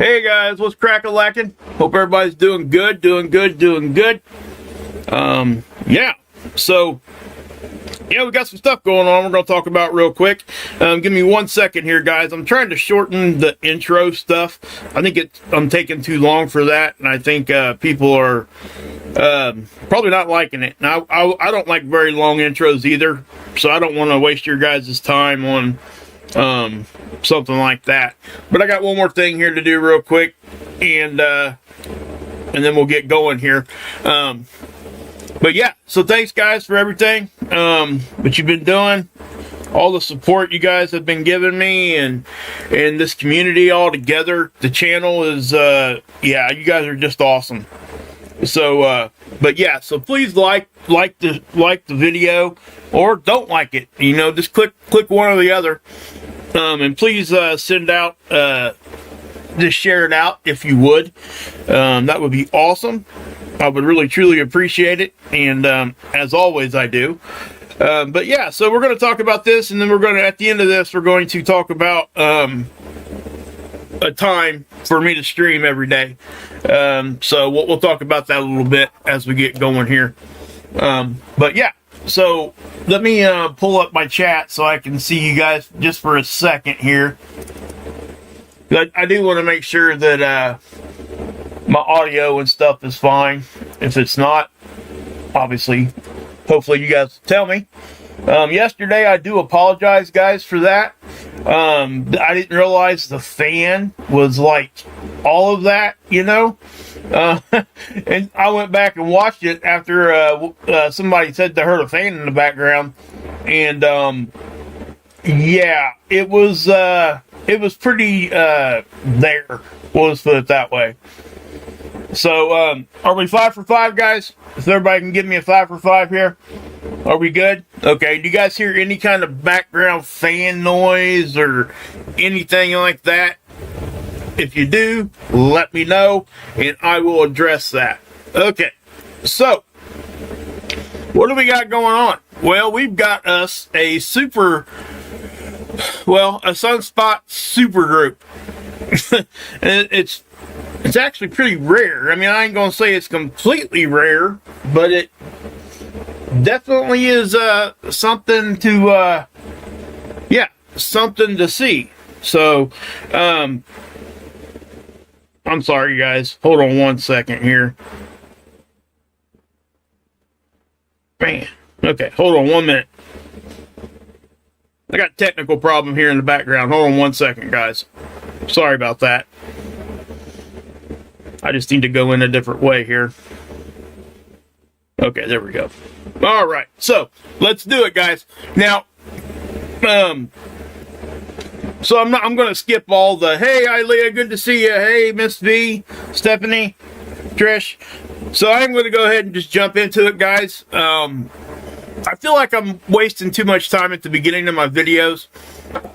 Hey guys, what's crack-a-lackin'? Hope everybody's doing good. Yeah, so, we got some stuff going on we're going to talk about real quick. Give me 1 second here, guys. I'm trying to shorten the intro stuff. I think I'm taking too long for that, and I think people are probably not liking it. Now, I don't like very long intros either, so I don't want to waste your guys' time on something like that. But I got one more thing here to do real quick, and then we'll get going here. But yeah, so thanks guys for everything that you've been doing, all the support you guys have been giving me, and this community all together. The channel is yeah, you guys are just awesome. So but yeah, so please like the video, or don't like it, just click one or the other. And please send out just share it out if you would. That would be awesome. I would really truly appreciate it, and as always I do. But yeah, so we're going to talk about this, and then we're going to, at the end of this, we're going to talk about a time for me to stream every day. So we'll talk about that a little bit as we get going here. But yeah, so let me pull up my chat so I can see you guys just for a second here. I do want to make sure that my audio and stuff is fine. If it's not, obviously, hopefully you guys tell me. Yesterday, I do apologize, guys, for that. I didn't realize the fan was like all of that, and I went back and watched it after somebody said they heard a fan in the background, and yeah, it was pretty there. Let's put it that way. So, are we 5 for 5, guys? If everybody can give me a 5 for 5 here. Are we good? Okay, do you guys hear any kind of background fan noise or anything like that? If you do, let me know, and I will address that. Okay, so, what do we got going on? Well, we've got us a Sunspot super group. And it's actually pretty rare. I mean, I ain't gonna say it's completely rare, but it definitely is something to something to see. So I'm sorry guys, hold on 1 second here. Man, okay, hold on 1 minute. I got a technical problem here in the background. Hold on 1 second, guys. Sorry about that. I just need to go in a different way here. Okay, there we go. All right, so let's do it, guys. Now, so I'm going to skip all the hey, Ilea, good to see you. Hey, Miss V, Stephanie, Trish. So I'm going to go ahead and just jump into it, guys. I feel like I'm wasting too much time at the beginning of my videos.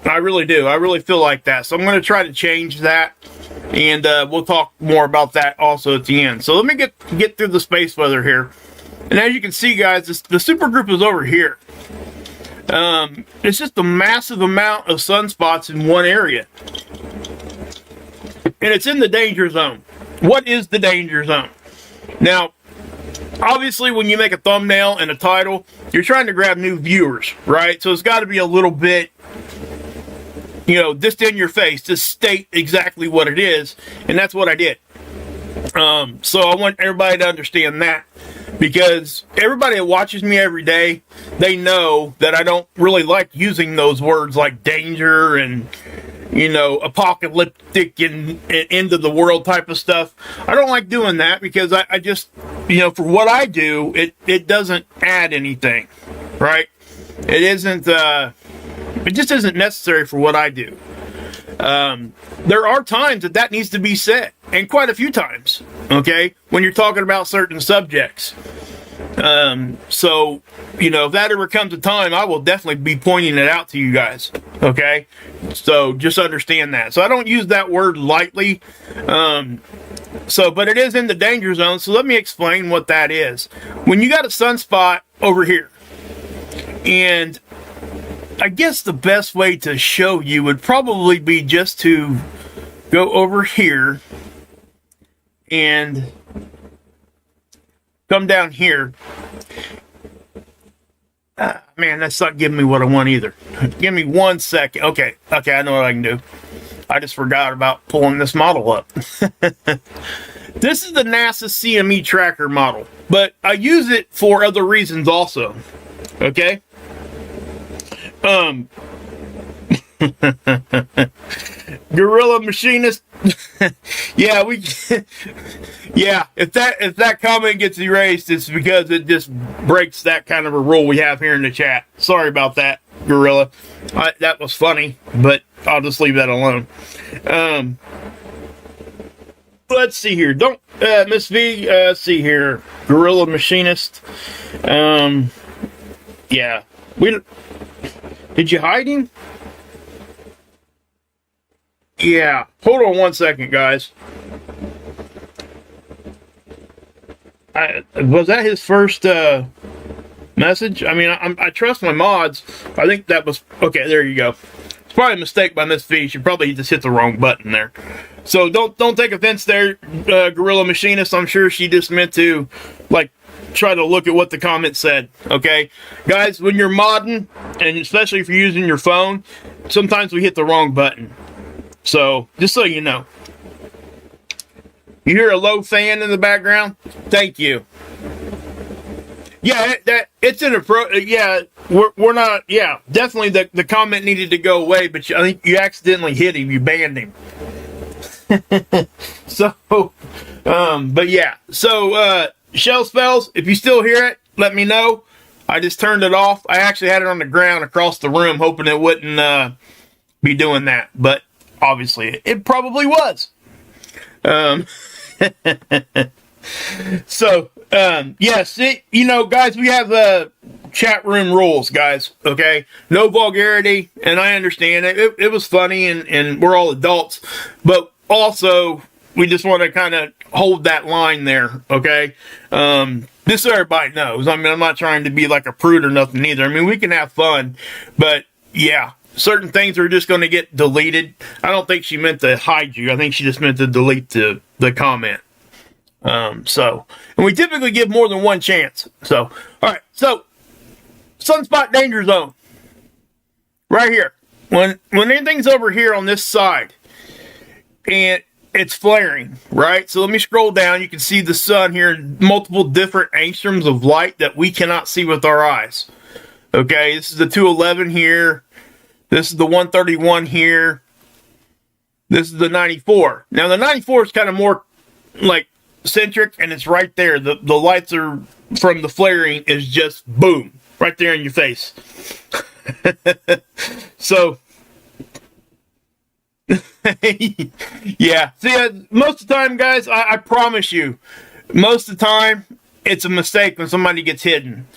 I really do. I really feel like that. So I'm going to try to change that. And we'll talk more about that also at the end. So let me get through the space weather here. And as you can see, guys, the supergroup is over here. It's just a massive amount of sunspots in one area. And it's in the danger zone. What is the danger zone? Now, obviously, when you make a thumbnail and a title, you're trying to grab new viewers, right? So it's got to be a little bit, just in your face, just state exactly what it is, and that's what I did. So I want everybody to understand that, because everybody that watches me every day, they know that I don't really like using those words like danger and, apocalyptic and end of the world type of stuff. I don't like doing that because I just, for what I do, it doesn't add anything, right? It isn't, it just isn't necessary for what I do. There are times that needs to be said, and quite a few times, okay, when you're talking about certain subjects. So, if that ever comes a time, I will definitely be pointing it out to you guys, okay? So, just understand that. So, I don't use that word lightly, but it is in the danger zone, so let me explain what that is. When you got a sunspot over here, and I guess the best way to show you would probably be just to go over here and come down here. Man, that's not giving me what I want either. Give me 1 second. Okay, I know what I can do. I just forgot about pulling this model up. This is the NASA CME tracker model, but I use it for other reasons also. Okay? Gorilla Machinist. Yeah, if that comment gets erased, it's because it just breaks that kind of a rule we have here in the chat. Sorry about that, Gorilla. That was funny, but I'll just leave that alone. Let's see here. Don't Miss V. Let's see here. Gorilla Machinist. Yeah. Did you hide him? Yeah. Hold on 1 second, guys. Was that his first message? I mean, I trust my mods. I think that was... Okay, there you go. It's probably a mistake by Miss V. She probably just hit the wrong button there. So don't take offense there, Gorilla Machinist. I'm sure she just meant to, like, try to look at what the comment said, okay? Guys, when you're modding, and especially if you're using your phone, sometimes we hit the wrong button. So, just so you know. You hear a low fan in the background? Thank you. Yeah, it's yeah, we're not, yeah, definitely the comment needed to go away, but I think you accidentally hit him, you banned him. So, but yeah, so, Shell Spells, if you still hear it, let me know. I just turned it off. I actually had it on the ground across the room, hoping it wouldn't, be doing that, but obviously it probably was. So, yes, you know, guys, we have, chat room rules, guys, okay? No vulgarity, and I understand it was funny, and we're all adults, but also, we just want to kind of hold that line there, okay? Just so everybody knows. I mean, I'm not trying to be like a prude or nothing either. I mean, we can have fun, but yeah, certain things are just going to get deleted. I don't think she meant to hide you. I think she just meant to delete the comment. So, and we typically give more than one chance. So, all right. So, Sunspot Danger Zone. Right here. When anything's over here on this side, and it's flaring, right? So let me scroll down. You can see the sun here, multiple different angstroms of light that we cannot see with our eyes. Okay, this is the 211 here. This is the 131 here. This is the 94. Now the 94 is kind of more like centric, and it's right there. The lights are from the flaring is just boom, right there in your face. So, yeah. See, most of the time, guys, I promise you, most of the time, it's a mistake when somebody gets hidden.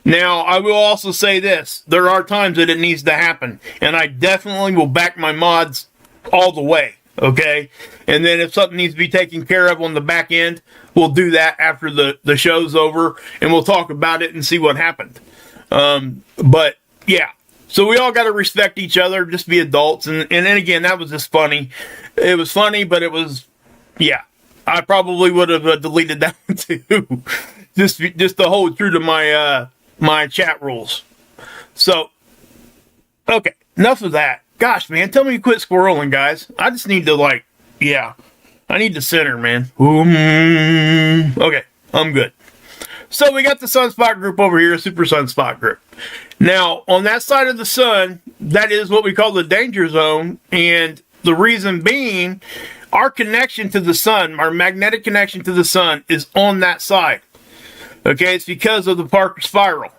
Now, I will also say this. There are times that it needs to happen, and I definitely will back my mods all the way, okay? And then if something needs to be taken care of on the back end, we'll do that after the show's over, and we'll talk about it and see what happened. But, yeah. So we all got to respect each other, just be adults. And then again, that was just funny. It was funny, but it was, yeah. I probably would have deleted that one too. just to hold true to my my chat rules. So, okay, enough of that. Gosh, man, tell me to quit squirreling, guys. I just need to, like, yeah. I need to center, man. Okay, I'm good. So we got the Sunspot group over here, Super Sunspot group. Now, on that side of the sun, that is what we call the danger zone. And the reason being, our connection to the sun, our magnetic connection to the sun is on that side. Okay, it's because of the Parker spiral.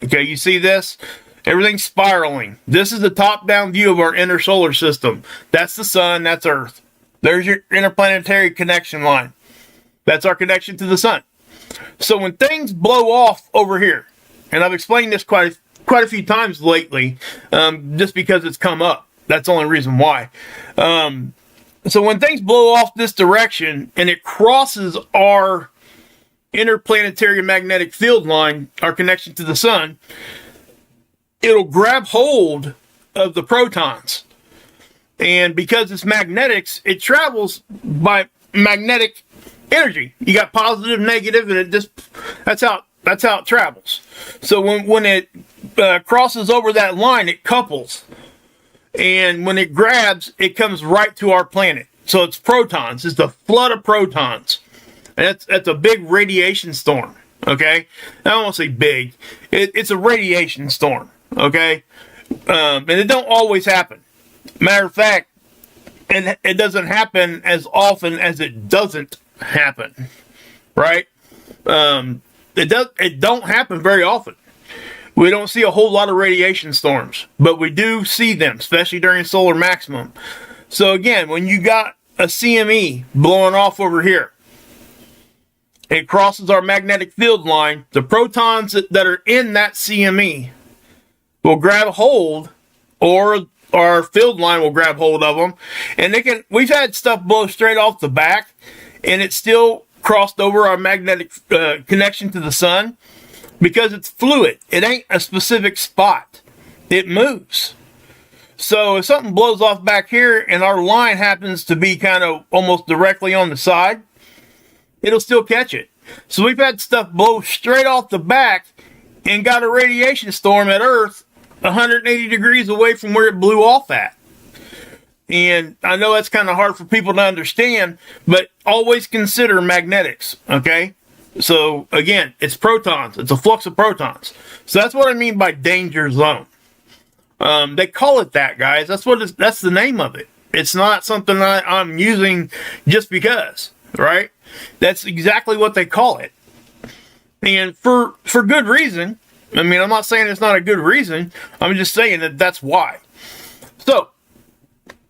Okay, you see this? Everything's spiraling. This is the top-down view of our inner solar system. That's the sun, that's Earth. There's your interplanetary connection line. That's our connection to the sun. So when things blow off over here, and I've explained this quite a few times lately, just because it's come up. That's the only reason why. So when things blow off this direction, and it crosses our interplanetary magnetic field line, our connection to the sun, it'll grab hold of the protons. And because it's magnetics, it travels by magnetic energy. You got positive, negative, and that's how it travels. So when it crosses over that line, it couples. And when it grabs, it comes right to our planet. So it's protons. It's the flood of protons. And that's a big radiation storm. Okay? I don't want to say big. It's a radiation storm. Okay? And it don't always happen. Matter of fact, it doesn't happen as often as it doesn't happen. Right? It don't happen very often. We don't see a whole lot of radiation storms, but we do see them, especially during solar maximum. So again, when you got a CME blowing off over here, it crosses our magnetic field line. The protons that are in that CME will grab hold, or our field line will grab hold of them, and we've had stuff blow straight off the back, and it still crossed over our magnetic connection to the sun. Because it's fluid. It ain't a specific spot. It moves. So if something blows off back here and our line happens to be kind of almost directly on the side, it'll still catch it. So we've had stuff blow straight off the back and got a radiation storm at Earth 180 degrees away from where it blew off at. And I know that's kind of hard for people to understand, but always consider magnetics, okay? So, again, it's protons. It's a flux of protons. So that's what I mean by danger zone. They call it that, guys. That's the name of it. It's not something I'm using just because, right? That's exactly what they call it. And for good reason. I mean, I'm not saying it's not a good reason. I'm just saying that that's why. So,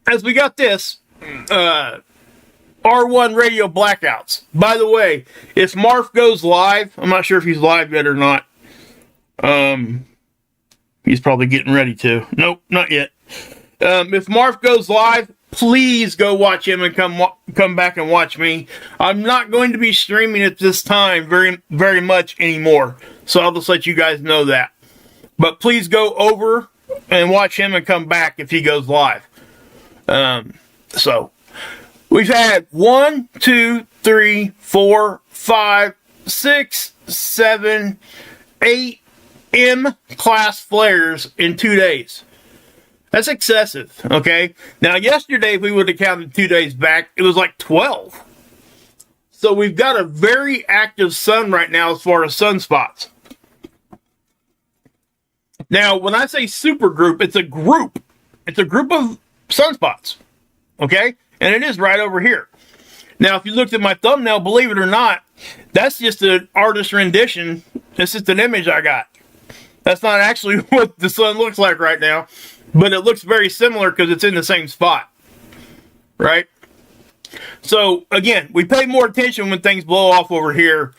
as we got this, R1 radio blackouts. By the way, if Marf goes live, I'm not sure if he's live yet or not. He's probably getting ready to. Nope, not yet. If Marf goes live, please go watch him and come back and watch me. I'm not going to be streaming at this time very, very much anymore. So I'll just let you guys know that. But please go over and watch him and come back if he goes live. We've had 1, 2, 3, 4, 5, 6, 7, 8 M-class flares in 2 days. That's excessive, okay? Now, yesterday, if we would have counted 2 days back, it was like 12. So we've got a very active sun right now as far as sunspots. Now, when I say supergroup, it's a group. It's a group of sunspots, okay? And it is right over here. Now, if you looked at my thumbnail, believe it or not, that's just an artist rendition. It's just an image I got. That's not actually what the sun looks like right now, but it looks very similar because it's in the same spot, right? So, again, we pay more attention when things blow off over here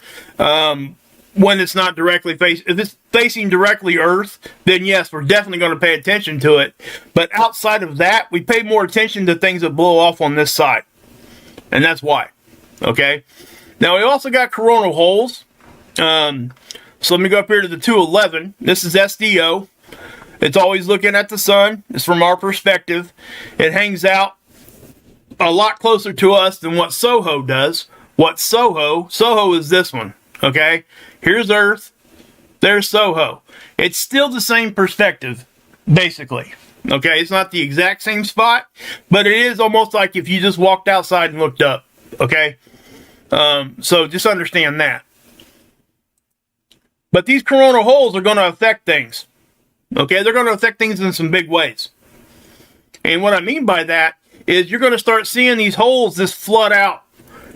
when it's not directly facing. If it's facing directly Earth, then yes, we're definitely going to pay attention to it. But outside of that, we pay more attention to things that blow off on this side. And that's why. Okay? Now, we also got coronal holes. So let me go up here to the 211. This is SDO. It's always looking at the sun. It's from our perspective. It hangs out a lot closer to us than what SOHO does. SOHO is this one. Okay? Here's Earth. There's SOHO. It's still the same perspective, basically. Okay? It's not the exact same spot, but it is almost like if you just walked outside and looked up. Okay? So just understand that. But these coronal holes are going to affect things. Okay? They're going to affect things in some big ways. And what I mean by that is you're going to start seeing these holes just flood out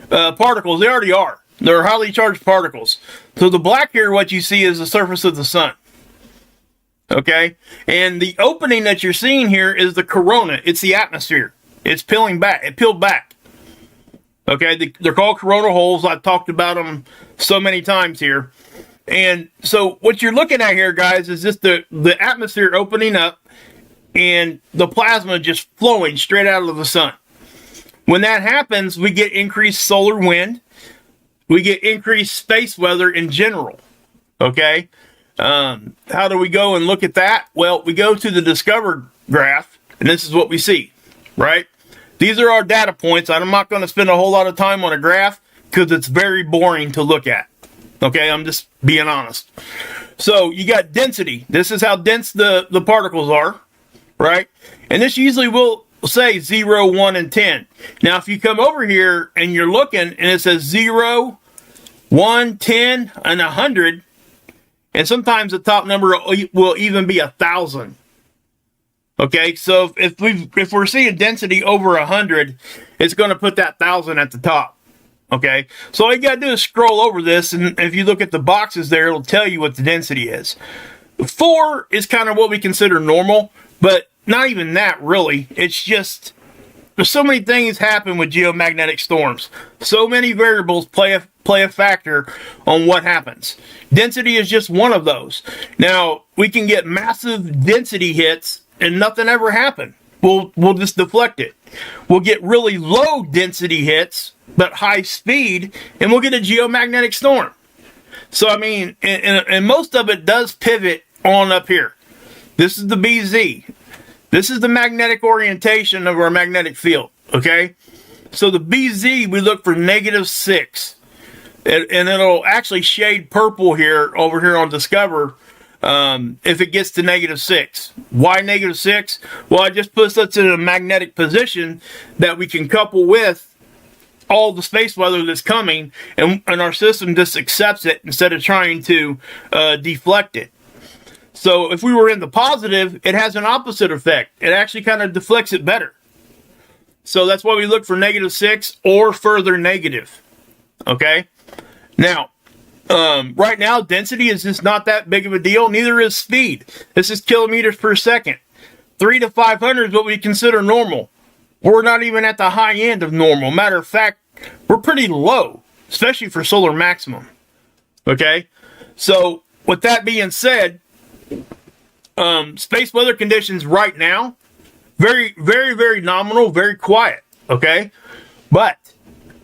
particles. They already are. They're highly charged particles. So the black here, what you see is the surface of the sun. Okay? And the opening that you're seeing here is the corona. It's the atmosphere. It's peeling back. It peeled back. Okay? They're called coronal holes. I've talked about them so many times here. And so what you're looking at here, guys, is just the atmosphere opening up and the plasma just flowing straight out of the sun. When that happens, we get increased solar wind. We get increased space weather in general. Okay? How do we go and look at that? Well, we go to the Discover graph, and this is what we see. right? These are our data points. I'm not going to spend a whole lot of time on a graph because it's very boring to look at. Okay, I'm just being honest. So you got density. This is how dense the particles are, right? And this usually will say 0, 1, and 10. Now, if you come over here and you're looking and it says 0, 1, 10, and 100, and sometimes the top number will even be 1,000. Okay, so if we're seeing density over 100, it's going to put that 1,000 at the top. Okay, so all you got to do is scroll over this, and if you look at the boxes there, it'll tell you what the density is. 4 is kind of what we consider normal, but not even that really. It's just there's so many things happen with geomagnetic storms. So many variables play a factor on what happens. Density is just one of those. Now, we can get massive density hits and nothing ever happened. We'll just deflect it. We'll get really low density hits, but high speed, and we'll get a geomagnetic storm. So, I mean, and most of it does pivot on up here. This is the BZ. This is the magnetic orientation of our magnetic field, okay? So the BZ, we look for -6. And it'll actually shade purple here, over here on Discover, if it gets to -6. Why -6? Well, it just puts us in a magnetic position that we can couple with all the space weather that's coming, and our system just accepts it instead of trying to deflect it. So if we were in the positive, it has an opposite effect. It actually kind of deflects it better. So that's why we look for -6 or further negative. Okay? Now, right now, density is just not that big of a deal. Neither is speed. This is kilometers per second. 3 to 500 is what we consider normal. We're not even at the high end of normal. Matter of fact, we're pretty low, especially for solar maximum. Okay? So, with that being said, space weather conditions right now, very, very, very nominal, very quiet. Okay? But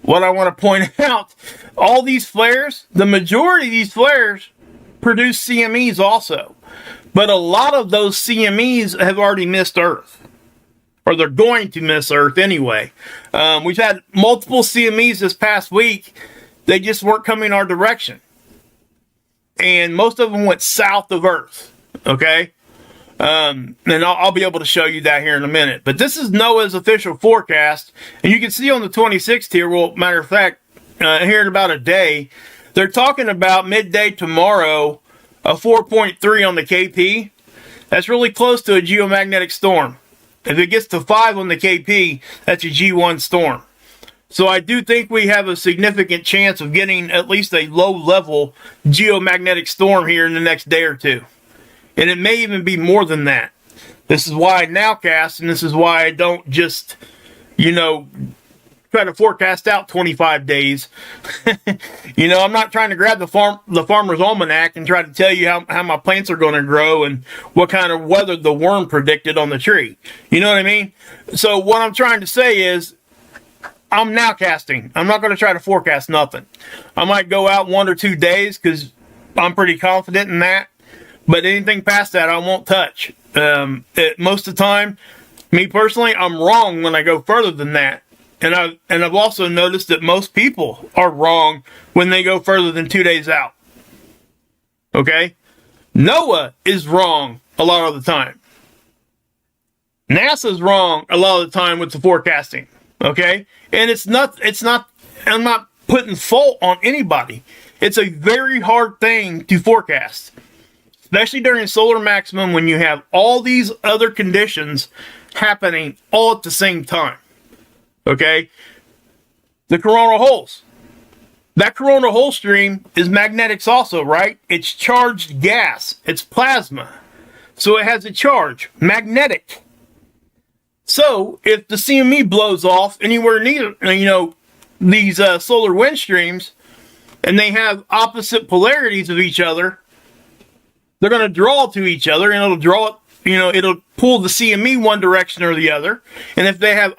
what I want to point out, all these flares, the majority of these flares produce CMEs also. But a lot of those CMEs have already missed Earth. Or they're going to miss Earth anyway. We've had multiple CMEs this past week. They just weren't coming our direction. And most of them went south of Earth. Okay? And I'll be able to show you that here in a minute. But this is NOAA's official forecast. And you can see on the 26th here, well, matter of fact, here in about a day, they're talking about midday tomorrow, a 4.3 on the KP. That's really close to a geomagnetic storm. If it gets to 5 on the KP, that's a G1 storm. So I do think we have a significant chance of getting at least a low-level geomagnetic storm here in the next day or two. And it may even be more than that. This is why I nowcast, and this is why I don't just, try to forecast out 25 days. I'm not trying to grab the Farmer's Almanac and try to tell you how my plants are going to grow and what kind of weather the worm predicted on the tree. You know what I mean? So what I'm trying to say is, I'm nowcasting. I'm not going to try to forecast nothing. I might go out 1 or 2 days because I'm pretty confident in that. But anything past that, I won't touch. Most of the time, me personally, I'm wrong when I go further than that. And I've also noticed that most people are wrong when they go further than 2 days out. Okay? NOAA is wrong a lot of the time. NASA's wrong a lot of the time with the forecasting. Okay? And it's not, I'm not putting fault on anybody. It's a very hard thing to forecast. Especially during solar maximum when you have all these other conditions happening all at the same time. Okay? The coronal holes. That coronal hole stream is magnetics also, right? It's charged gas. It's plasma. So it has a charge. Magnetic. So if the CME blows off anywhere near, these solar wind streams, and they have opposite polarities of each other, they're going to draw to each other, and it'll pull the CME one direction or the other. And if they have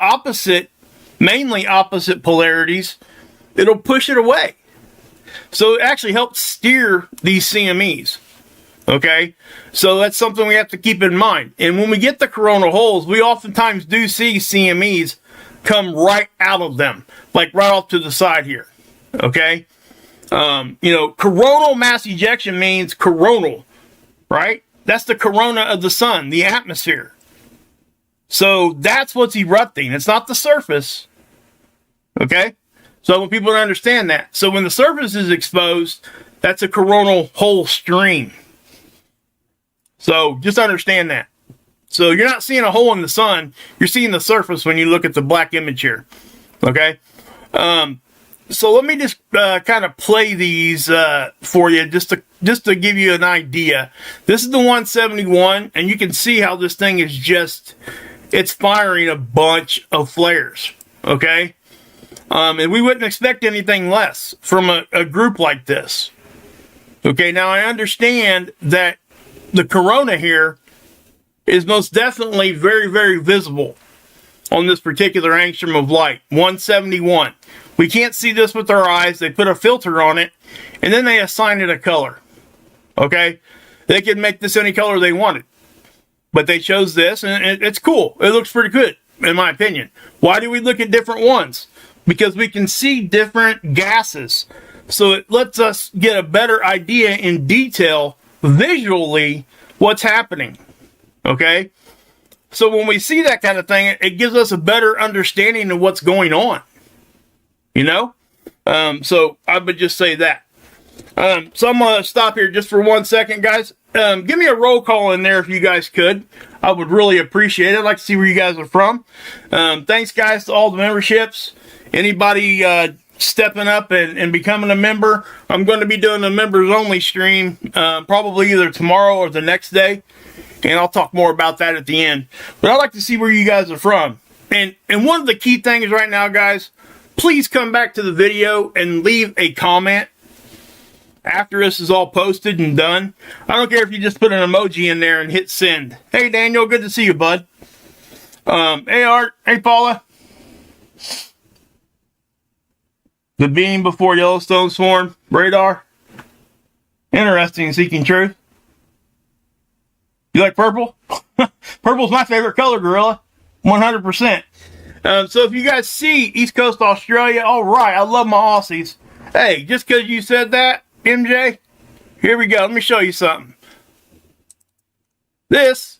mainly opposite polarities, it'll push it away. So it actually helps steer these CMEs. Okay, so that's something we have to keep in mind. And when we get the coronal holes, we oftentimes do see CMEs come right out of them, like right off to the side here. Okay, you know, coronal mass ejection means coronal, right? That's the corona of the sun, the atmosphere. So that's what's erupting. It's not the surface. Okay, so I want people to understand that. So when the surface is exposed, that's a coronal hole stream. So just understand that. So you're not seeing a hole in the sun. You're seeing the surface when you look at the black image here. Okay. So let me just kind of play these for you just to give you an idea. This is the 171, and you can see how this thing is just, it's firing a bunch of flares. Okay. And we wouldn't expect anything less from a group like this. Okay. Now I understand that the corona here is most definitely very, very visible on this particular angstrom of light, 171. We can't see this with our eyes. They put a filter on it, and then they assign it a color. Okay? They could make this any color they wanted. But they chose this, and it's cool. It looks pretty good, in my opinion. Why do we look at different ones? Because we can see different gases. So it lets us get a better idea in detail visually what's happening. Okay, so when we see that kind of thing, it gives us a better understanding of what's going on, you know. So I would just say that. So I'm gonna stop here just for 1 second, guys. Give me a roll call in there if you guys could. I would really appreciate it. I'd like to see where you guys are from. Thanks, guys, to all the memberships. Anybody stepping up and becoming a member, I'm going to be doing a members only stream probably either tomorrow or the next day, and I'll talk more about that at the end. But I'd like to see where you guys are from. And one of the key things right now, guys, please come back to the video and leave a comment after this is all posted and done. I don't care if you just put an emoji in there and hit send. Hey Daniel, good to see you, bud. Hey Art, hey Paula. The beam before Yellowstone swarm, radar. Interesting, seeking truth. You like purple? Purple's my favorite color, Gorilla. 100%. So if you guys see East Coast Australia, all right, I love my Aussies. Hey, just because you said that, MJ, here we go. Let me show you something. This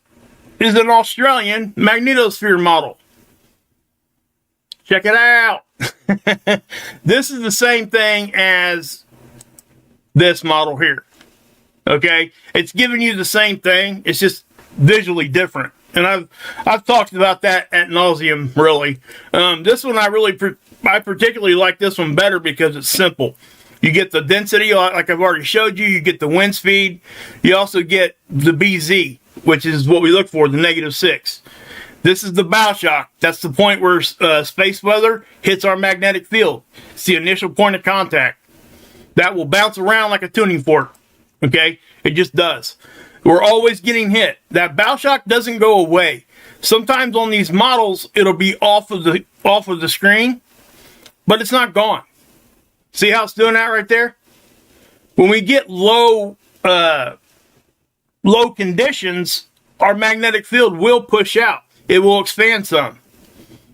is an Australian magnetosphere model. Check it out. This is the same thing as this model here. Okay, it's giving you the same thing. It's just visually different, and I've talked about that ad nauseum. Really, this one I particularly like this one better because it's simple. You get the density, like I've already showed you. You get the wind speed. You also get the BZ, which is what we look for, the -6. This is the bow shock. That's the point where space weather hits our magnetic field. It's the initial point of contact. That will bounce around like a tuning fork. Okay? It just does. We're always getting hit. That bow shock doesn't go away. Sometimes on these models, it'll be off of the screen, but it's not gone. See how it's doing that right there? When we get low conditions, our magnetic field will push out. It will expand some.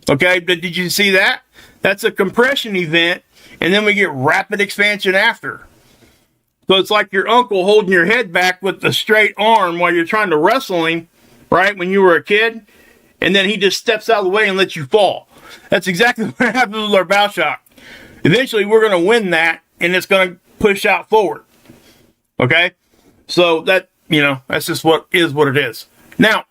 Okay, but did you see that? That's a compression event, and then we get rapid expansion after. So it's like your uncle holding your head back with a straight arm while you're trying to wrestle him, right, when you were a kid, and then he just steps out of the way and lets you fall. That's exactly what happens with our bow shock. Eventually, we're going to win that, and it's going to push out forward. Okay? So that, you know, that's just what it is. Now,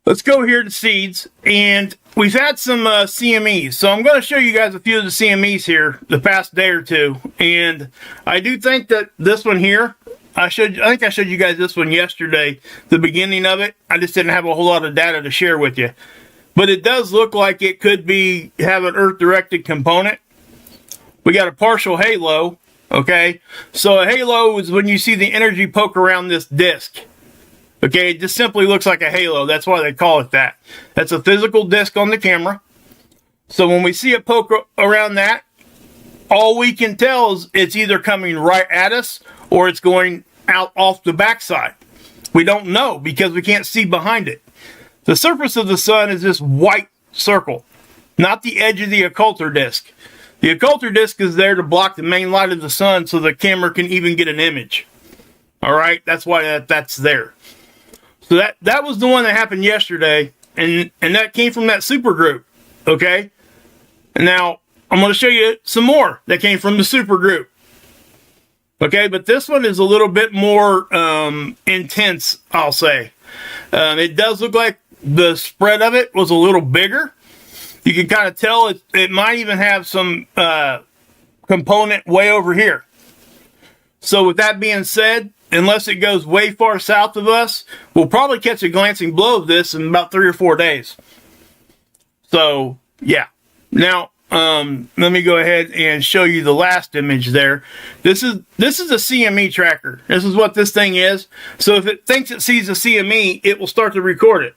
let's go here to seeds, and we've had some CMEs. So I'm going to show you guys a few of the CMEs here the past day or two, and I do think that this one here, I think I showed you guys this one yesterday, the beginning of it. I just didn't have a whole lot of data to share with you, but it does look like it could have an Earth-directed component. We got a partial halo. Okay, so a halo is when you see the energy poke around this disk. Okay, it just simply looks like a halo. That's why they call it that. That's a physical disk on the camera. So when we see it poke around that, all we can tell is it's either coming right at us or it's going out off the backside. We don't know because we can't see behind it. The surface of the sun is this white circle, not the edge of the occulter disk. The occulter disk is there to block the main light of the sun so the camera can even get an image. All right, that's why that's there. So that was the one that happened yesterday, and that came from that supergroup. Okay, and now I'm going to show you some more that came from the supergroup. Okay, but this one is a little bit more intense, I'll say. It does look like the spread of it was a little bigger. You can kind of tell it might even have some component way over here. So with that being said, unless it goes way far south of us, we'll probably catch a glancing blow of this in about 3 or 4 days. So, yeah. Now, let me go ahead and show you the last image there. This is a CME tracker. This is what this thing is. So if it thinks it sees a CME, it will start to record it.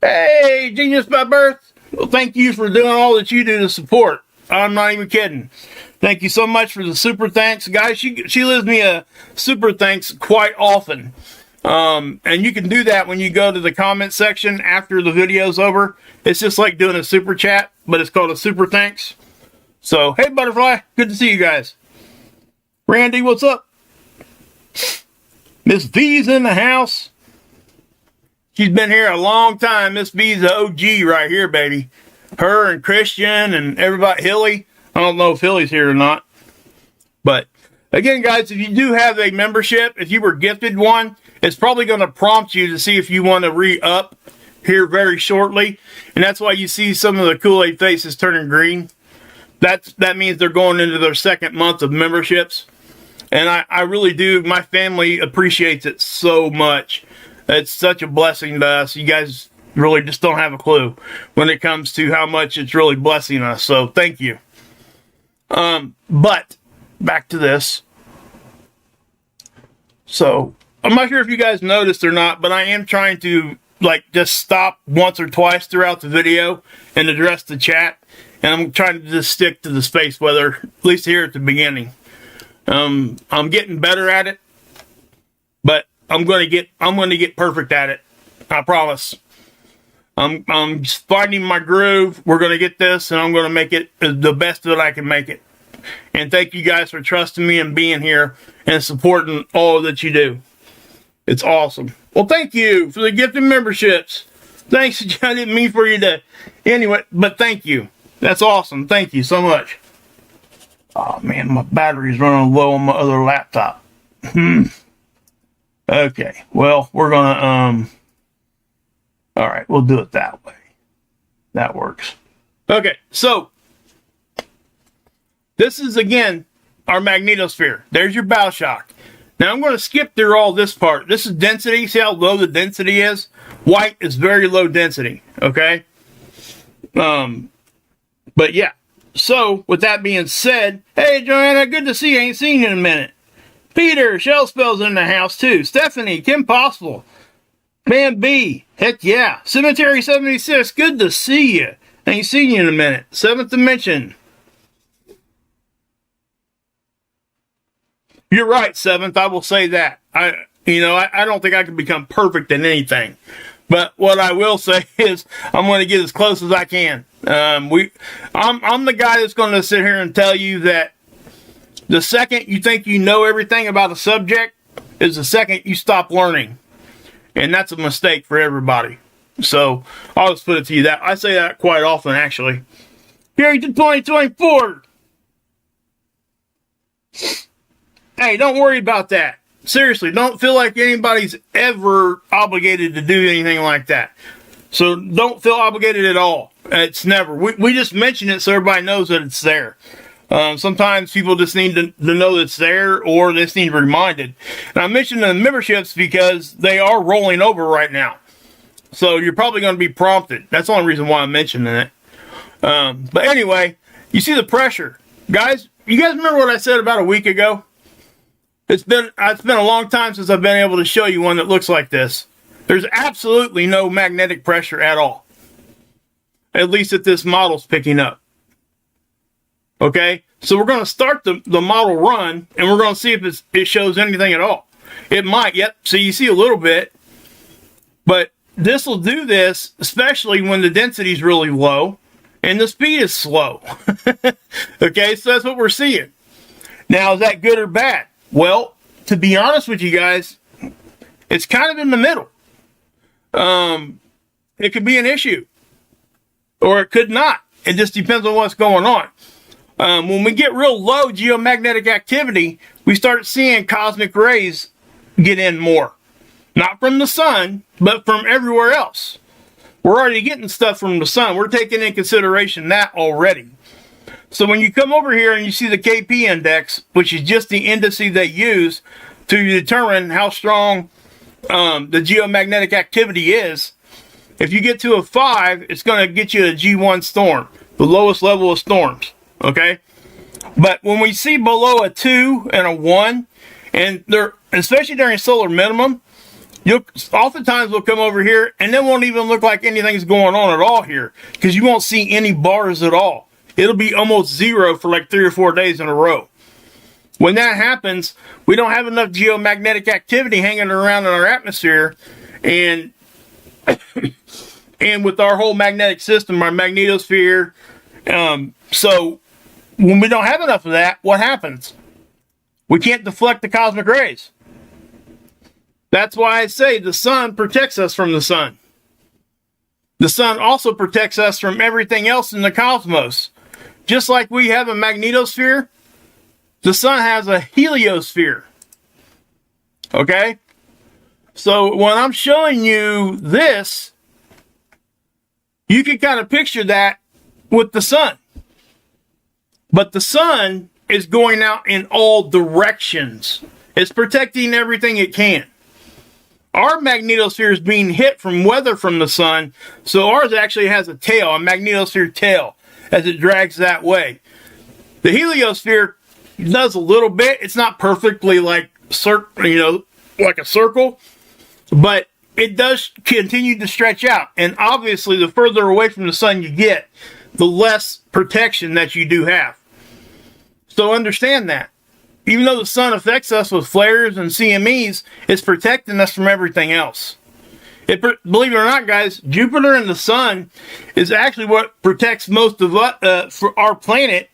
Hey, Genius by Birth. Well, thank you for doing all that you do to support. I'm not even kidding. Thank you so much for the super thanks. Guys, she leaves me a super thanks quite often. And you can do that when you go to the comment section after the video's over. It's just like doing a super chat, but it's called a super thanks. So, hey Butterfly, good to see you guys. Randy, what's up? Miss V's in the house. She's been here a long time. Miss V's the OG right here, baby. Her and Christian and everybody. Hilly. I don't know if Hilly's here or not. But, again, guys, if you do have a membership, if you were gifted one, it's probably going to prompt you to see if you want to re-up here very shortly. And that's why you see some of the Kool-Aid faces turning green. That means they're going into their second month of memberships. And I really do. My family appreciates it so much. It's such a blessing to us. You guys really just don't have a clue when it comes to how much it's really blessing us. So thank you. But back to this. So I'm not sure if you guys noticed or not, but I am trying to just stop once or twice throughout the video and address the chat. And I'm trying to just stick to the space weather, at least here at the beginning. I'm getting better at it, but I'm going to get perfect at it. I promise. I'm just finding my groove. We're going to get this, and I'm going to make it the best that I can make it. And thank you guys for trusting me and being here and supporting all that you do. It's awesome. Well, thank you for the gifted memberships. Thanks. I didn't mean for you to... Anyway, but thank you. That's awesome. Thank you so much. Oh, man, my battery's running low on my other laptop. Okay, well, we're going to... All right, we'll do it that way. That works. Okay, so... This is, again, our magnetosphere. There's your bow shock. Now, I'm going to skip through all this part. This is density. See how low the density is? White is very low density, okay? But, yeah. So, with that being said, hey, Joanna, good to see you. Ain't seen you in a minute. Peter, Shell Spell's in the house, too. Stephanie, Kim Possible. Man B, heck yeah. Cemetery 76, good to see you. Ain't seen you in a minute. Seventh Dimension. You're right, Seventh. I will say that. I don't think I can become perfect in anything. But what I will say is I'm going to get as close as I can. I'm the guy that's going to sit here and tell you that the second you think you know everything about a subject is the second you stop learning. And that's a mistake for everybody. So I'll just put it to you that I say that quite often, actually. Here to 2024. Hey, don't worry about that. Seriously, don't feel like anybody's ever obligated to do anything like that. So don't feel obligated at all. It's never. We just mention it so everybody knows that it's there. Sometimes people just need to know that it's there, or they just need reminded. And I mentioned the memberships because they are rolling over right now. So you're probably going to be prompted. That's the only reason why I'm mentioning it. But anyway, you see the pressure. Guys, you guys remember what I said about a week ago? It's been a long time since I've been able to show you one that looks like this. There's absolutely no magnetic pressure at all. At least that this model's picking up. Okay, so we're going to start the model run, and we're going to see if it shows anything at all. It might. Yep. So you see a little bit, but this will do this, especially when the density is really low and the speed is slow. Okay, so that's what we're seeing. Now, is that good or bad? Well, to be honest with you guys, it's kind of in the middle. It could be an issue, or it could not. It just depends on what's going on. When we get real low geomagnetic activity, we start seeing cosmic rays get in more. Not from the sun, but from everywhere else. We're already getting stuff from the sun. We're taking in consideration that already. So when you come over here and you see the KP index, which is just the index they use to determine how strong the geomagnetic activity is, if you get to a 5, it's going to get you a G1 storm, the lowest level of storms. Okay? But when we see below a 2 and a 1, and they're, especially during solar minimum, oftentimes we'll come over here and it won't even look like anything's going on at all here, because you won't see any bars at all. It'll be almost zero for like 3 or 4 days in a row. When that happens, we don't have enough geomagnetic activity hanging around in our atmosphere, and and with our whole magnetic system, our magnetosphere. So when we don't have enough of that, what happens? We can't deflect the cosmic rays. That's why I say the sun protects us from the sun. The sun also protects us from everything else in the cosmos. Just like we have a magnetosphere, the sun has a heliosphere. Okay? So when I'm showing you this, you can kind of picture that with the sun. But the sun is going out in all directions. It's protecting everything it can. Our magnetosphere is being hit from weather from the sun, so ours actually has a tail, a magnetosphere tail, as it drags that way. The heliosphere does a little bit. It's not perfectly like like a circle, but it does continue to stretch out. And obviously, the further away from the sun you get, the less protection that you do have. So understand that. Even though the sun affects us with flares and CMEs, it's protecting us from everything else. Believe it or not, guys, Jupiter and the sun is actually what protects most of us, for our planet,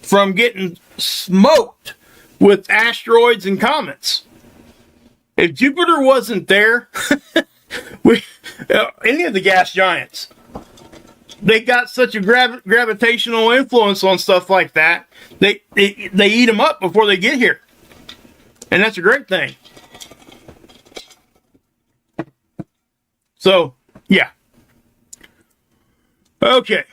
from getting smoked with asteroids and comets. If Jupiter wasn't there, any of the gas giants, they got such a gravitational influence on stuff like that, they eat them up before they get here. And that's a great thing. So, yeah. Okay.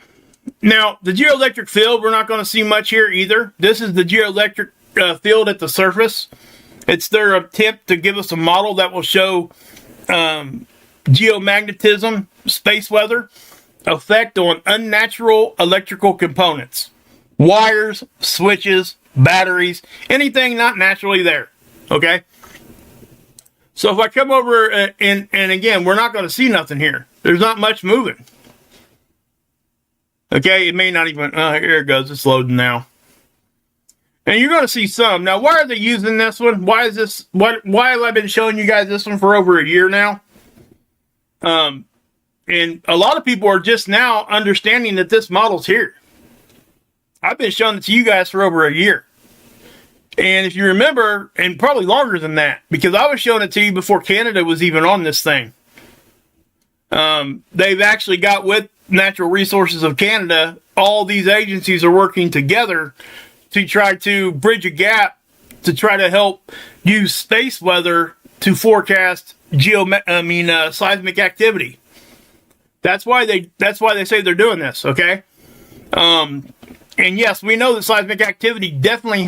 Now, the geoelectric field, we're not going to see much here either. This is the geoelectric field at the surface. It's their attempt to give us a model that will show geomagnetism, space weather, effect on unnatural electrical components. Wires, switches, batteries, anything not naturally there. Okay? So if I come over and again, we're not going to see nothing here. There's not much moving. Okay, it may not even, here it goes, it's loading now. And you're going to see some. Now, why are they using this one? Why have I been showing you guys this one for over a year now? And a lot of people are just now understanding that this model's here. I've been showing it to you guys for over a year. And if you remember, and probably longer than that, because I was showing it to you before Canada was even on this thing. They've actually got with Natural Resources of Canada, all these agencies are working together to try to bridge a gap to try to help use space weather to forecast seismic activity. That's why they say they're doing this, okay? And yes, we know that seismic activity definitely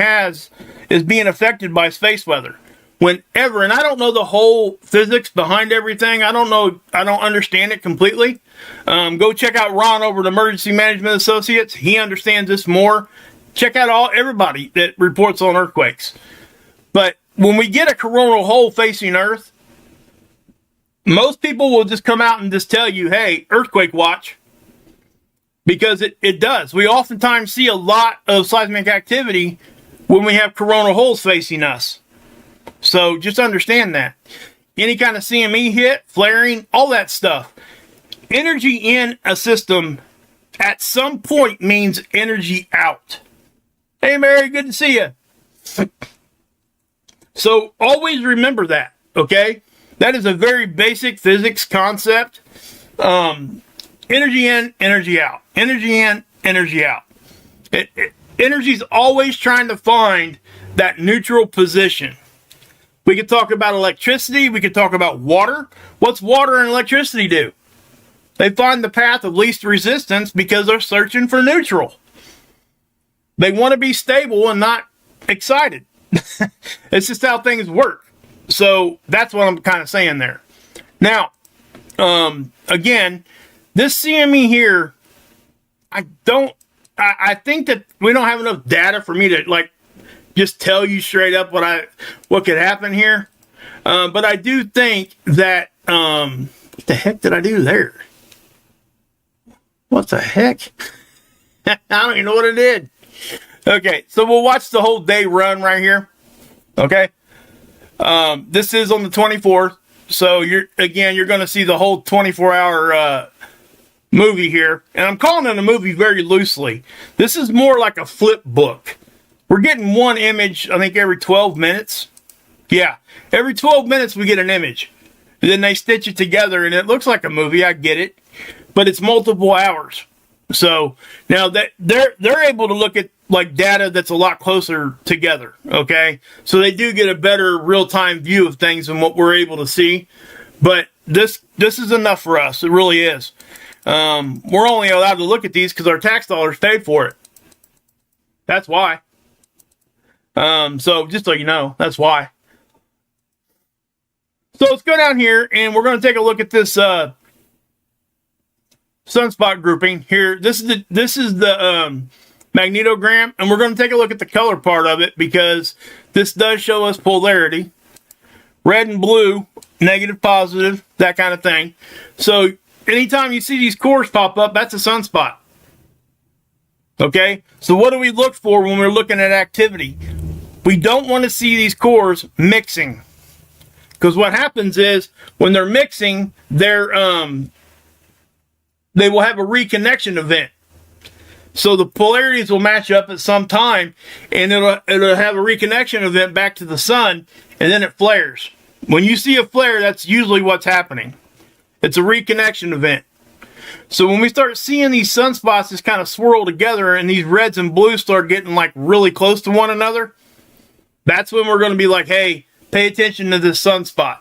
is being affected by space weather. Whenever, and I don't know the whole physics behind everything. I don't understand it completely. Go check out Ron over at Emergency Management Associates. He understands this more. Check out everybody that reports on earthquakes. But when we get a coronal hole facing Earth, most people will just come out and just tell you, hey, earthquake watch. because it does. We oftentimes see a lot of seismic activity when we have coronal holes facing us. So just understand that. Any kind of CME hit, flaring, all that stuff. Energy in a system at some point means energy out. Hey, Mary, good to see you. So always remember that, okay? That is a very basic physics concept. Energy in, energy out. Energy in, energy out. Energy's always trying to find that neutral position. We could talk about electricity. We could talk about water. What's water and electricity do? They find the path of least resistance because they're searching for neutral. They want to be stable and not excited. It's just how things work. So that's what I'm kind of saying there. Now, again, this CME here, I think that we don't have enough data for me to like just tell you straight up what could happen here. But I do think that what the heck did I do there? What the heck? I don't even know what it did. Okay, so we'll watch the whole day run right here. Okay. This is on the 24th. So you're going to see the whole 24-hour movie here. And I'm calling it a movie very loosely. This is more like a flip book. We're getting one image, I think, every 12 minutes. Yeah, every 12 minutes we get an image. And then they stitch it together and it looks like a movie, I get it. But it's multiple hours. So now that they're able to look at like data that's a lot closer together, okay? So they do get a better real-time view of things than what we're able to see. But this is enough for us. It really is. We're only allowed to look at these because our tax dollars paid for it. That's why. So just so you know, that's why. So let's go down here and we're going to take a look at this sunspot grouping here. This is the magnetogram, and we're going to take a look at the color part of it because this does show us polarity. Red and blue, negative, positive, that kind of thing. So anytime you see these cores pop up, that's a sunspot. Okay? So what do we look for when we're looking at activity? We don't want to see these cores mixing. Because what happens is, when they're mixing, they will have a reconnection event. So the polarities will match up at some time, and it'll have a reconnection event back to the sun, and then it flares. When you see a flare, that's usually what's happening. It's a reconnection event. So when we start seeing these sunspots just kind of swirl together, and these reds and blues start getting like really close to one another, that's when we're going to be like, hey, pay attention to this sunspot.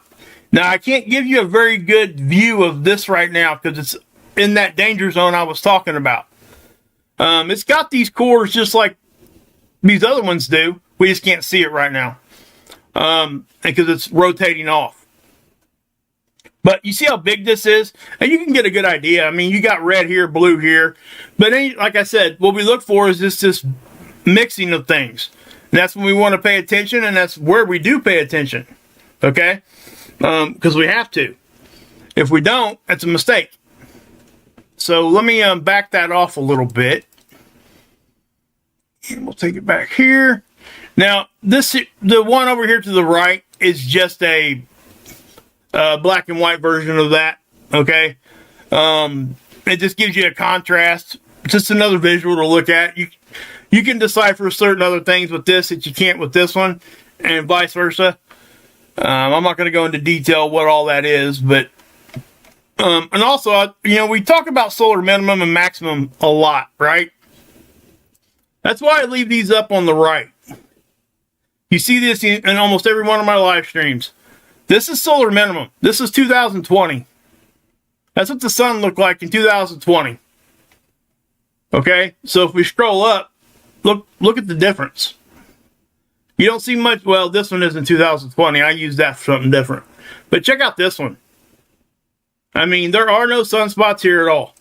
Now, I can't give you a very good view of this right now because it's in that danger zone I was talking about. It's got these cores just like these other ones do. We just can't see it right now because it's rotating off. But you see how big this is? And you can get a good idea. I mean, you got red here, blue here. But like I said, what we look for is just this mixing of things. And that's when we want to pay attention, and that's where we do pay attention. Okay? Because we have to. If we don't, that's a mistake. So let me back that off a little bit. And we'll take it back here. Now, the one over here to the right is just a black and white version of that. Okay? It just gives you a contrast. Just another visual to look at. You can decipher certain other things with this that you can't with this one, and vice versa. I'm not going to go into detail what all that is, but and also, we talk about solar minimum and maximum a lot, right? That's why I leave these up on the right. You see this in almost every one of my live streams. This is solar minimum. This is 2020. That's what the sun looked like in 2020. Okay, so if we scroll up, look at the difference. You don't see much. Well, this one is in 2020. I use that for something different. But check out this one. I mean, there are no sunspots here at all.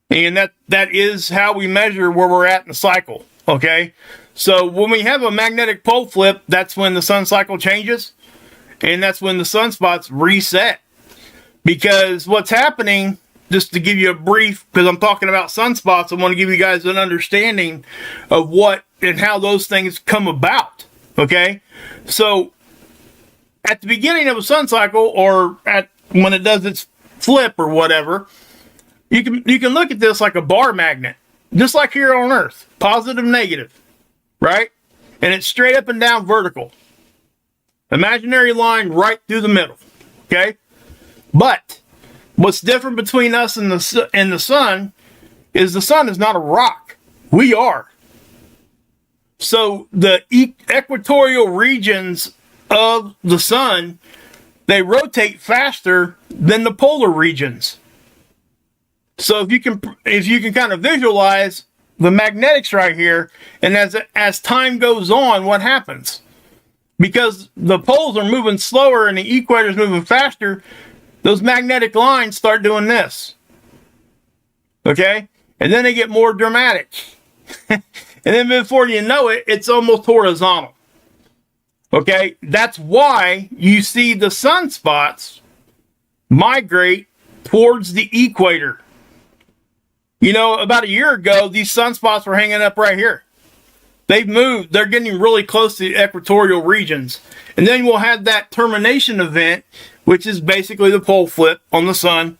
And that is how we measure where we're at in the cycle. Okay? So when we have a magnetic pole flip, that's when the sun cycle changes. And that's when the sunspots reset. Because what's happening just to give you a brief, because I'm talking about sunspots, I want to give you guys an understanding of what and how those things come about. Okay, so at the beginning of a sun cycle, or when it does its flip or whatever, you can look at this like a bar magnet, just like here on Earth, positive, negative, right? And it's straight up and down vertical. Imaginary line right through the middle. Okay? But what's different between us and the sun is the sun is not a rock. We are. So the equatorial regions of the sun, they rotate faster than the polar regions. So if you can kind of visualize the magnetics right here, and as time goes on, what happens? Because the poles are moving slower and the equator is moving faster, those magnetic lines start doing this. Okay? And then they get more dramatic. And then before you know it, it's almost horizontal. Okay? That's why you see the sunspots migrate towards the equator. You know, about a year ago, these sunspots were hanging up right here. They've moved. They're getting really close to the equatorial regions. And then we'll have that termination event, which is basically the pole flip on the sun.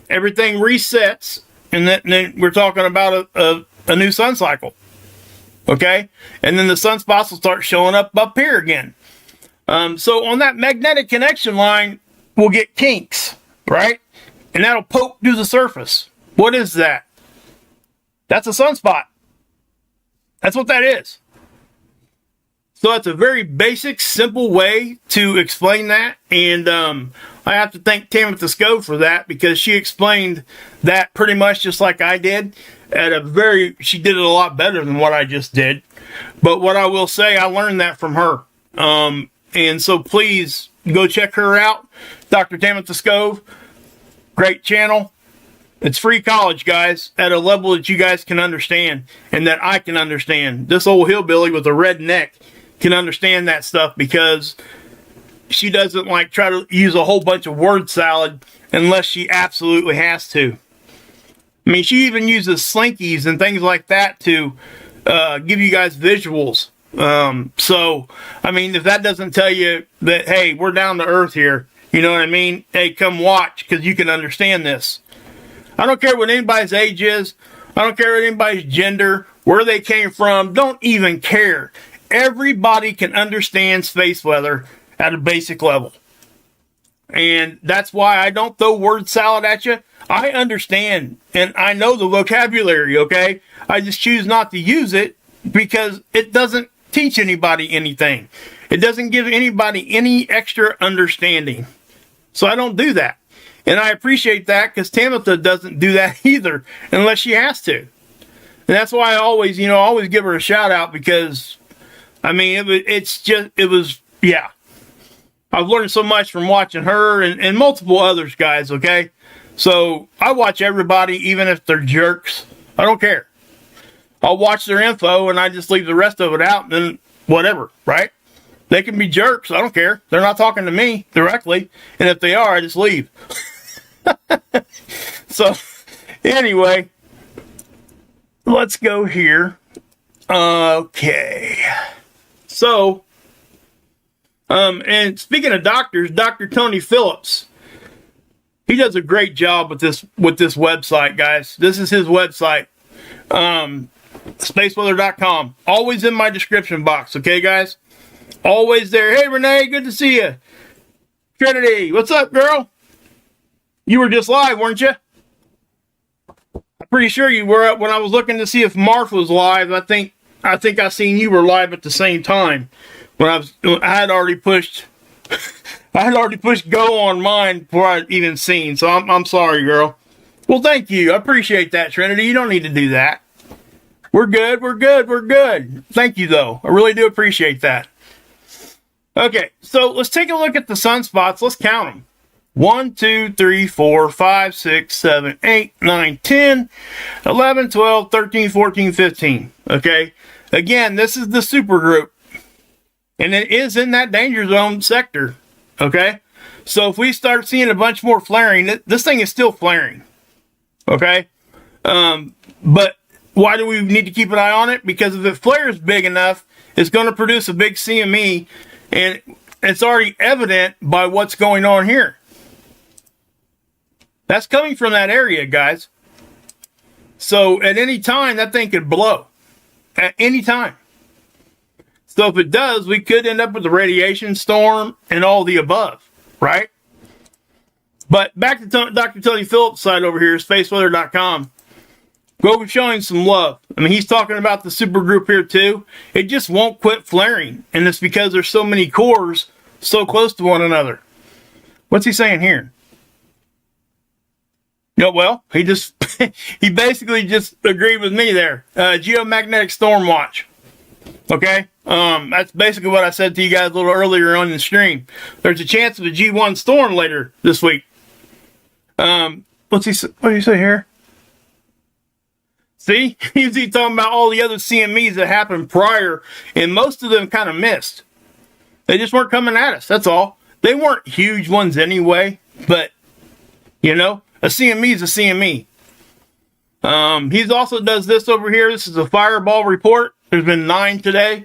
Everything resets, and then we're talking about a new sun cycle. Okay? And then the sunspots will start showing up here again. So on that magnetic connection line, we'll get kinks, right? And that'll poke through the surface. What is that? That's a sunspot. That's what that is. So it's a very basic, simple way to explain that. And I have to thank Tammy Scove for that, because she explained that pretty much just like I did. She did it a lot better than what I just did. But what I will say, I learned that from her. And so please go check her out. Dr. Tammy Scove. Great channel. It's free college, guys, at a level that you guys can understand and that I can understand. This old hillbilly with a red neck can understand that stuff, because she doesn't like try to use a whole bunch of word salad unless she absolutely has to. I mean, she even uses slinkies and things like that to give you guys visuals. So, I mean, if that doesn't tell you that, hey, we're down to earth here, you know what I mean? Hey, come watch, because you can understand this. I don't care what anybody's age is. I don't care what anybody's gender, where they came from. Don't even care. Everybody can understand space weather at a basic level. And that's why I don't throw word salad at you. I understand, and I know the vocabulary, okay? I just choose not to use it because it doesn't teach anybody anything. It doesn't give anybody any extra understanding. So I don't do that. And I appreciate that, because Tamitha doesn't do that either unless she has to. And that's why I always give her a shout out, because, I mean, yeah. I've learned so much from watching her and multiple others, guys, okay? So I watch everybody, even if they're jerks. I don't care. I'll watch their info and I just leave the rest of it out, and then whatever, right? They can be jerks. I don't care. They're not talking to me directly. And if they are, I just leave. So, anyway, let's go here. Okay. So, and speaking of doctors, Dr. Tony Phillips, he does a great job with this website, guys. This is his website, spaceweather.com. Always in my description box, okay, guys? Always there. Hey, Renee, good to see you. Trinity, what's up, girl? You were just live, weren't you? I'm pretty sure you were. When I was looking to see if Marth was live, I think I seen you were live at the same time. I had already pushed go on mine before I'd even seen. So I'm sorry, girl. Well, thank you. I appreciate that, Trinity. You don't need to do that. We're good. We're good. We're good. Thank you, though. I really do appreciate that. Okay, so let's take a look at the sunspots. Let's count them. 1, 2, 3, 4, 5, 6, 7, 8, 9, 10, 11, 12, 13, 14, 15. Okay? Again, this is the supergroup. And it is in that danger zone sector. Okay? So if we start seeing a bunch more flaring, this thing is still flaring. Okay? But why do we need to keep an eye on it? Because if it flares big enough, it's going to produce a big CME, and it's already evident by what's going on here. That's coming from that area, guys. So at any time, that thing could blow. At any time. So if it does, we could end up with a radiation storm and all the above, right? But back to Dr. Tony Phillips' side over here, spaceweather.com. Go showing some love. I mean, he's talking about the supergroup here too. It just won't quit flaring. And it's because there's so many cores so close to one another. What's he saying here? No, well, he basically just agreed with me there. Geomagnetic storm watch. Okay? That's basically what I said to you guys a little earlier on the stream. There's a chance of a G1 storm later this week. What do you say here? See? He's talking about all the other CMEs that happened prior, and most of them kind of missed. They just weren't coming at us, that's all. They weren't huge ones anyway, but, you know, a CME is a CME. He also does this over here. This is a fireball report. There's been 9 today.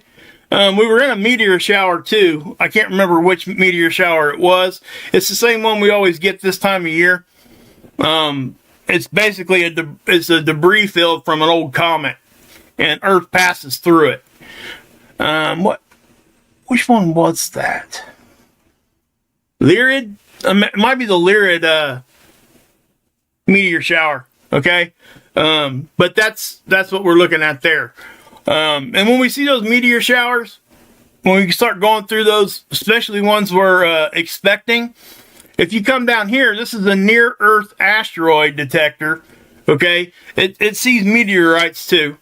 We were in a meteor shower too. I can't remember which meteor shower it was. It's the same one we always get this time of year. It's basically it's a debris field from an old comet, and Earth passes through it. Which one was that? Lyrid? It might be the Lyrid meteor shower. Okay, but that's what we're looking at there. And when we see those meteor showers, when we start going through those, especially ones we're expecting, if you come down here, this is a near-Earth asteroid detector, okay? It sees meteorites, too.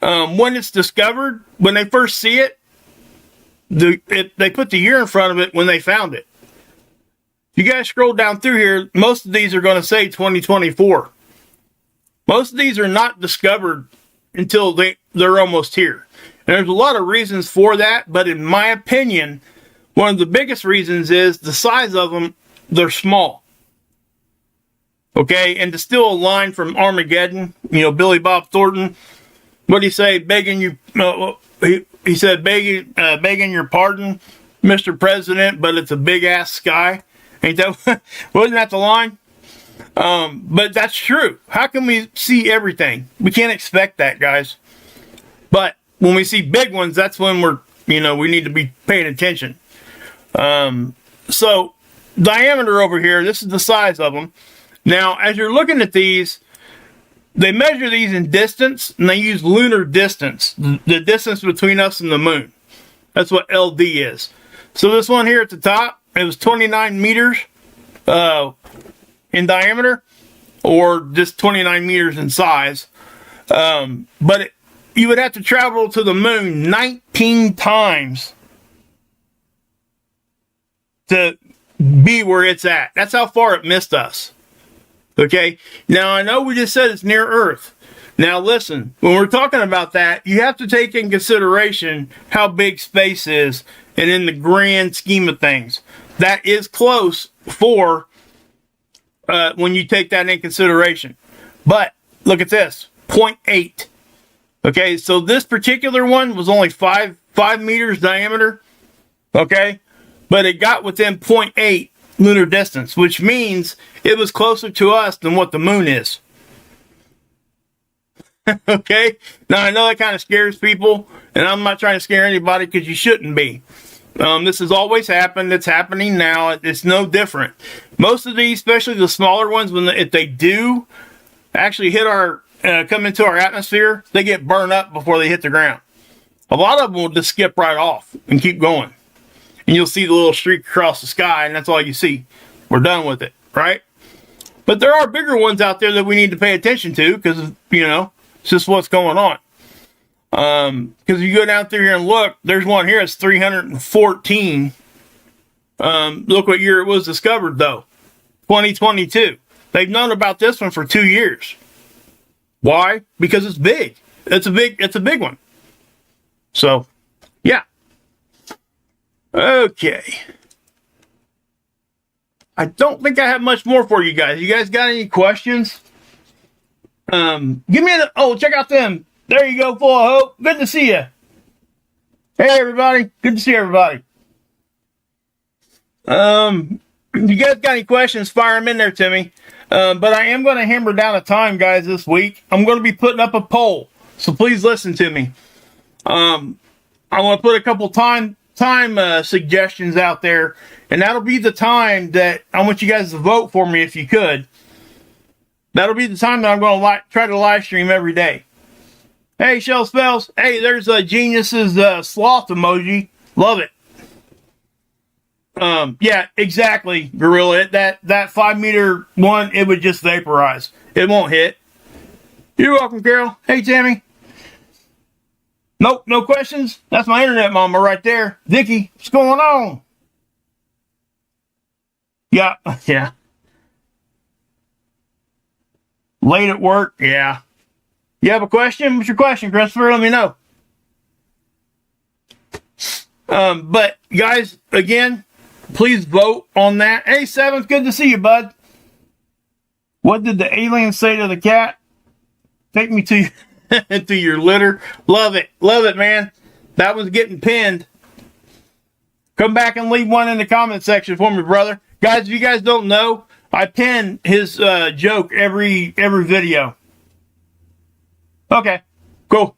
When it's discovered, when they first see it, they put the year in front of it when they found it. If you guys scroll down through here, most of these are going to say 2024. Most of these are not discovered until they're almost here. And there's a lot of reasons for that, but in my opinion, one of the biggest reasons is the size of them. They're small. Okay, and to steal a line from Armageddon, you know, Billy Bob Thornton, what did he say? Begging you, he said, begging your pardon, Mr. President, but it's a big ass sky. Ain't that, wasn't that the line? But that's true. How can we see everything? We can't expect that, guys. But when we see big ones, that's when we need to be paying attention. So, diameter over here, this is the size of them. Now, as you're looking at these, they measure these in distance, and they use lunar distance, the distance between us and the moon. That's what LD is. So this one here at the top, it was 29 meters in diameter, or just 29 meters in size. But you would have to travel to the moon 19 times to be where it's at. That's how far it missed us. Okay? Now, I know we just said it's near Earth. Now, listen, when we're talking about that, you have to take in consideration how big space is, and in the grand scheme of things. That is close for when you take that in consideration. But, look at this, 0.8. Okay, so this particular one was only 5 meters diameter. Okay? But it got within 0.8 lunar distance, which means it was closer to us than what the moon is. Okay? Now, I know that kind of scares people, and I'm not trying to scare anybody because you shouldn't be. This has always happened. It's happening now. It's no different. Most of these, especially the smaller ones, if they do actually hit come into our atmosphere, they get burned up before they hit the ground. A lot of them will just skip right off and keep going. And you'll see the little streak across the sky, and that's all you see. We're done with it, right? But there are bigger ones out there that we need to pay attention to because, it's just what's going on. Because you go down through here and look, there's one here that's 314. Look what year it was discovered, though. 2022. They've known about this one for 2 years. Why? Because it's big. It's a big one. So, yeah. Okay. I don't think I have much more for you guys. You guys got any questions? Give me check out them. There you go, Full of Hope. Good to see you. Hey, everybody. Good to see everybody. If you guys got any questions, fire them in there to me. But I am going to hammer down a time, guys, this week. I'm going to be putting up a poll, so please listen to me. I want to put a couple time suggestions out there, and that'll be the time that I want you guys to vote for me if you could. That'll be the time that I'm going to try to live stream every day. Hey, Shell Spells. Hey, there's Genius's sloth emoji. Love it. Yeah, exactly, Gorilla. That 5 meter one, it would just vaporize. It won't hit. You're welcome, Carol. Hey, Tammy. Nope, no questions. That's my internet mama right there. Vicky, what's going on? Yeah. Late at work? Yeah. You have a question? What's your question, Christopher? Let me know. But, guys, again, please vote on that. Hey, Seventh, good to see you, bud. What did the alien say to the cat? Take me to to your litter. Love it, man. That one's getting pinned. Come back and leave one in the comment section for me, brother. Guys, if you guys don't know, I pin his joke every video. Okay, cool.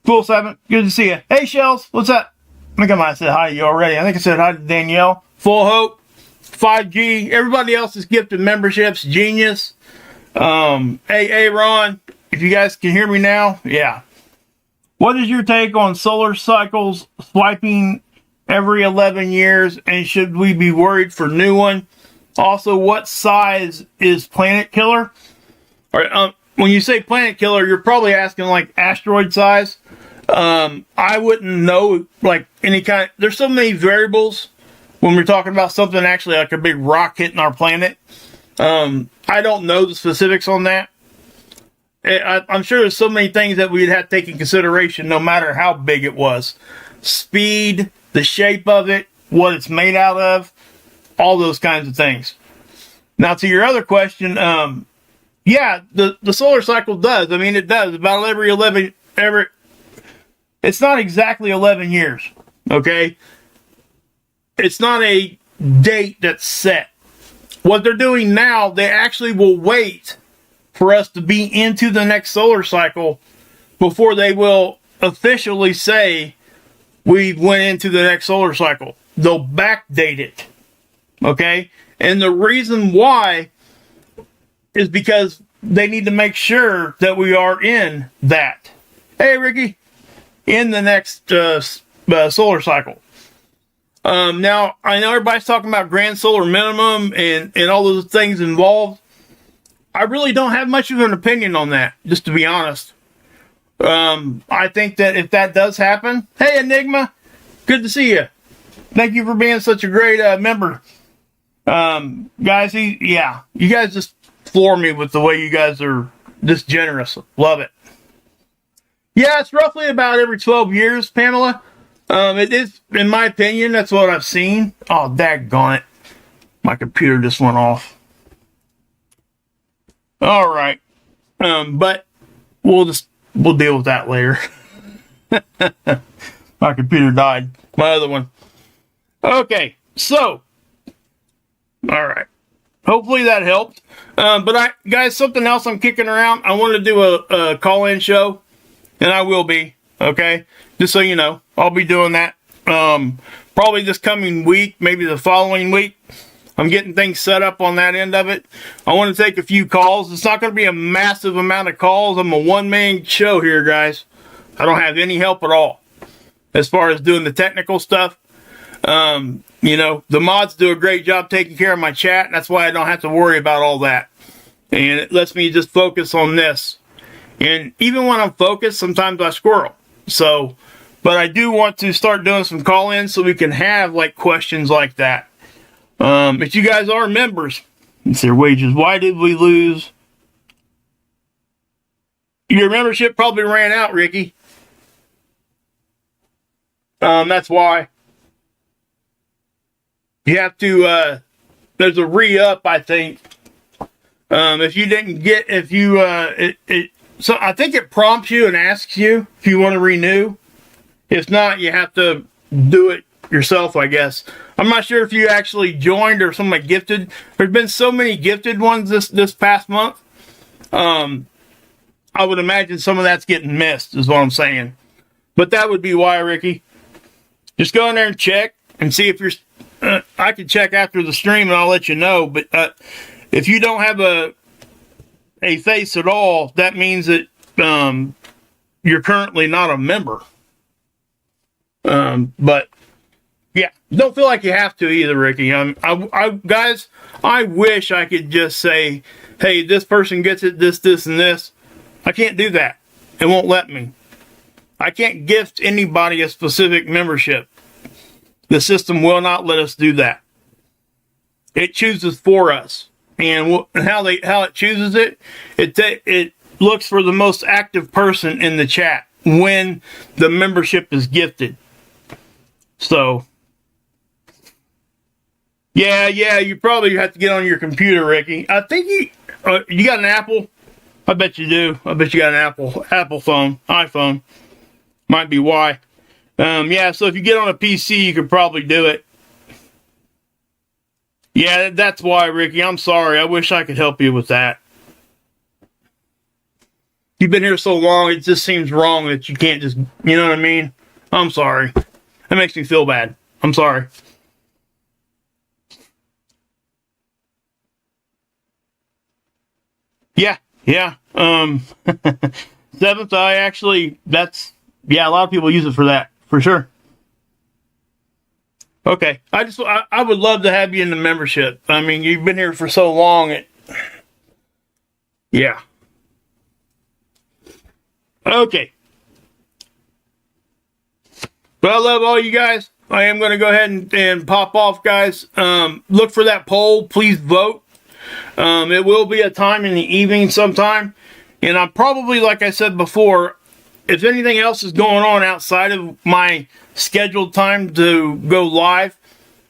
Cool, Seven. Good to see you. Hey, Shells, what's up? I think I might have said hi to you already. I think I said hi to Danielle. Full Hope, 5G, everybody else is gifted memberships. Genius. Hey, Ron, if you guys can hear me now, yeah. What is your take on solar cycles swiping every 11 years, and should we be worried for new one? Also, what size is Planet Killer? When you say Planet Killer, you're probably asking like asteroid size. I wouldn't know like any kind. There's so many variables when we're talking about something actually like a big rock hitting our planet. I don't know the specifics on that. I'm sure there's so many things that we'd have to take in consideration no matter how big it was. Speed, the shape of it, what it's made out of, all those kinds of things. Now to your other question, yeah, the solar cycle does. I mean, it does. About every 11, it's not exactly 11 years, okay? It's not a date that's set. What they're doing now, they actually will wait for us to be into the next solar cycle before they will officially say we went into the next solar cycle. They'll backdate it, okay? And the reason why is because they need to make sure that we are in that. Hey, Ricky, in the next solar cycle. Now, I know everybody's talking about grand solar minimum and all those things involved. I really don't have much of an opinion on that, just to be honest. I think that if that does happen, hey, Enigma, good to see you. Thank you for being such a great member. Guys, you guys just floor me with the way you guys are just generous. Love it. Yeah, it's roughly about every 12 years, Pamela. It is, in my opinion, that's what I've seen. Oh, daggone it. My computer just went off. All right. But we'll deal with that later. My computer died. My other one. Okay, so. All right. Hopefully that helped. But guys, something else I'm kicking around. I want to do a call-in show, and I will be. Okay, just so you know, I'll be doing that. Probably this coming week, maybe the following week. I'm getting things set up on that end of it. I want to take a few calls. It's not going to be a massive amount of calls. I'm a one-man show here, guys. I don't have any help at all as far as doing the technical stuff. You know, the mods do a great job taking care of my chat. That's why I don't have to worry about all that. And it lets me just focus on this. And even when I'm focused, sometimes I squirrel. So, but I do want to start doing some call-ins so we can have like questions like that. If you guys are members, it's their wages. Why did we lose? Your membership probably ran out, Ricky. That's why. You have to, there's a re-up, I think. If you didn't get, if you, so I think it prompts you and asks you if you want to renew. If not, you have to do it yourself, I guess. I'm not sure if you actually joined or somebody gifted. There's been so many gifted ones this past month. I would imagine some of that's getting missed, is what I'm saying. But that would be why, Ricky. Just go in there and check and see if you're. I can check after the stream and I'll let you know. But if you don't have a face at all, that means that you're currently not a member. But yeah, don't feel like you have to either, Ricky. Guys, I wish I could just say, hey, this person gets it, this, and this. I can't do that. It won't let me. I can't gift anybody a specific membership. The system will not let us do that. It chooses for us. And how it chooses it looks for the most active person in the chat when the membership is gifted. So, yeah, you probably have to get on your computer, Ricky. I think you got an Apple. I bet you do. I bet you got an Apple phone, iPhone. Might be why. Yeah, so if you get on a PC, you could probably do it. Yeah, that's why, Ricky. I'm sorry. I wish I could help you with that. You've been here so long, it just seems wrong that you can't just, you know what I mean? I'm sorry. That makes me feel bad. I'm sorry. Yeah. 7th, a lot of people use it for that, for sure. Okay. I would love to have you in the membership. I mean, you've been here for so long. Yeah. Okay. But I love all you guys. I am going to go ahead and pop off, guys. Look for that poll. Please vote. It will be a time in the evening sometime. And I'm probably, like I said before, if anything else is going on outside of my scheduled time to go live,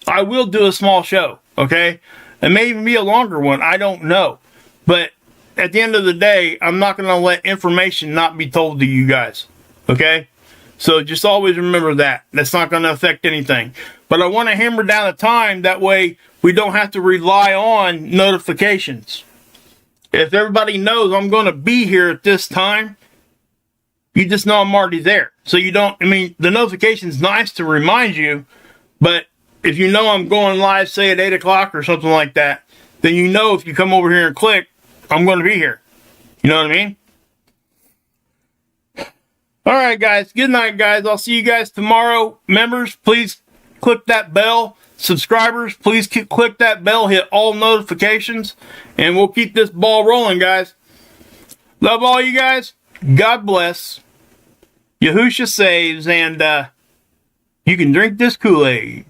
I will do a small show, okay? It may even be a longer one. I don't know. But at the end of the day, I'm not going to let information not be told to you guys, okay? So just always remember that. That's not going to affect anything. But I want to hammer down a time, that way we don't have to rely on notifications. If everybody knows I'm going to be here at this time, you just know I'm already there. So you don't, the notification's nice to remind you, but if you know I'm going live, say at 8 o'clock or something like that, then you know if you come over here and click, I'm going to be here. You know what I mean? All right, guys. Good night, guys. I'll see you guys tomorrow. Members, please click that bell. Subscribers, please click that bell. Hit all notifications. And we'll keep this ball rolling, guys. Love all you guys. God bless. Yahusha saves. And you can drink this Kool-Aid.